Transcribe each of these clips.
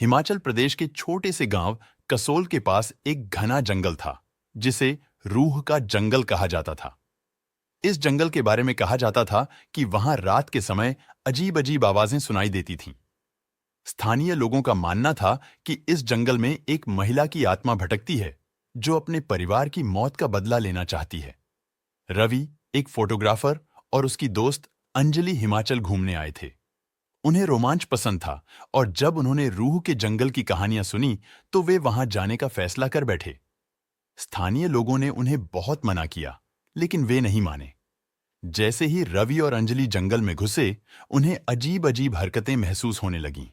हिमाचल प्रदेश के छोटे से गांव कसोल के पास एक घना जंगल था जिसे रूह का जंगल कहा जाता था। इस जंगल के बारे में कहा जाता था कि वहां रात के समय अजीब अजीब आवाजें सुनाई देती थीं। स्थानीय लोगों का मानना था कि इस जंगल में एक महिला की आत्मा भटकती है जो अपने परिवार की मौत का बदला लेना चाहती है। रवि, एक फोटोग्राफर, और उसकी दोस्त अंजलि हिमाचल घूमने आए थे। उन्हें रोमांच पसंद था और जब उन्होंने रूह के जंगल की कहानियां सुनी तो वे वहां जाने का फैसला कर बैठे। स्थानीय लोगों ने उन्हें बहुत मना किया, लेकिन वे नहीं माने। जैसे ही रवि और अंजलि जंगल में घुसे, उन्हें अजीब अजीब हरकतें महसूस होने लगीं।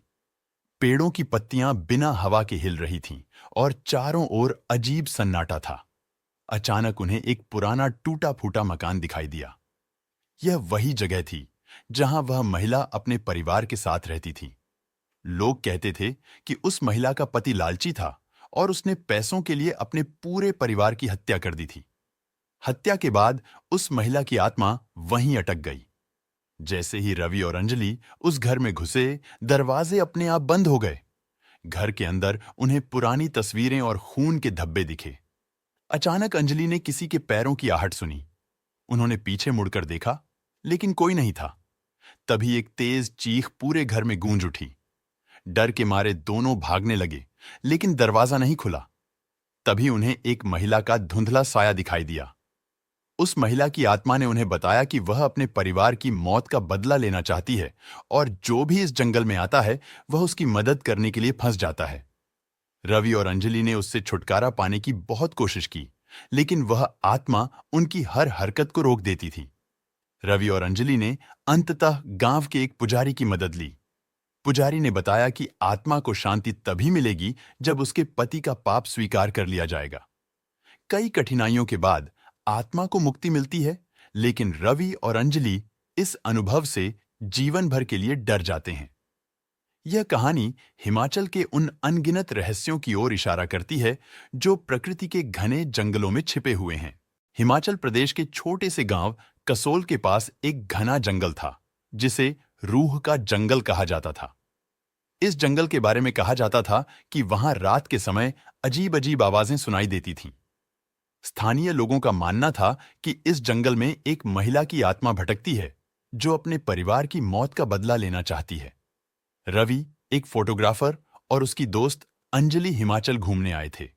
पेड़ों की पत्तियां बिना हवा के हिल रही थीं और चारों ओर अजीब सन्नाटा था। अचानक उन्हें एक पुराना टूटा फूटा मकान दिखाई दिया। यह वही जगह थी जहां वह महिला अपने परिवार के साथ रहती थी। लोग कहते थे कि उस महिला का पति लालची था और उसने पैसों के लिए अपने पूरे परिवार की हत्या कर दी थी। हत्या के बाद उस महिला की आत्मा वहीं अटक गई। जैसे ही रवि और अंजलि उस घर में घुसे, दरवाजे अपने आप बंद हो गए। घर के अंदर उन्हें पुरानी तस्वीरें और खून के धब्बे दिखे। अचानक अंजलि ने किसी के पैरों की आहट सुनी। उन्होंने पीछे मुड़कर देखा, लेकिन कोई नहीं था। तभी एक तेज चीख पूरे घर में गूंज उठी। डर के मारे दोनों भागने लगे, लेकिन दरवाजा नहीं खुला। तभी उन्हें एक महिला का धुंधला साया दिखाई दिया। उस महिला की आत्मा ने उन्हें बताया कि वह अपने परिवार की मौत का बदला लेना चाहती है और जो भी इस जंगल में आता है वह उसकी मदद करने के लिए फंस जाता है। रवि और अंजलि ने उससे छुटकारा पाने की बहुत कोशिश की, लेकिन वह आत्मा उनकी हर हरकत को रोक देती थी। रवि और अंजलि ने अंततः गांव के एक पुजारी की मदद ली। पुजारी ने बताया कि आत्मा को शांति तभी मिलेगी जब उसके पति का पाप स्वीकार कर लिया जाएगा। कई कठिनाइयों के बाद आत्मा को मुक्ति मिलती है, लेकिन रवि और अंजलि इस अनुभव से जीवन भर के लिए डर जाते हैं। यह कहानी हिमाचल के उन अनगिनत रहस्यों की ओर इशारा करती है जो प्रकृति के घने जंगलों में छिपे हुए हैं। हिमाचल प्रदेश के छोटे से गांव कसोल के पास एक घना जंगल था जिसे रूह का जंगल कहा जाता था। इस जंगल के बारे में कहा जाता था कि वहां रात के समय अजीब अजीब आवाजें सुनाई देती थीं। स्थानीय लोगों का मानना था कि इस जंगल में एक महिला की आत्मा भटकती है जो अपने परिवार की मौत का बदला लेना चाहती है। रवि, एक फोटोग्राफर, और उसकी दोस्त अंजलि हिमाचल घूमने आए थे।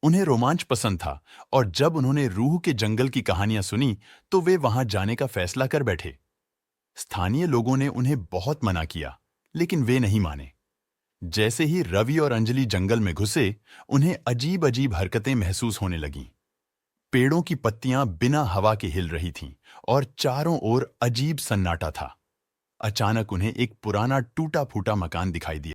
उन्हें रोमांच पसंद था और जब उन्होंने रूह के जंगल की कहानियां सुनी तो वे वहां जाने का फैसला कर बैठे। स्थानीय लोगों ने उन्हें बहुत मना किया, लेकिन वे नहीं माने। जैसे ही रवि और अंजलि जंगल में घुसे, उन्हें अजीब अजीब हरकतें महसूस होने लगीं। पेड़ों की पत्तियां बिना हवा के हिल रही थीं और चारों ओर अजीब सन्नाटा था। अचानक उन्हें एक पुराना टूटा फूटा मकान दिखाई दिया।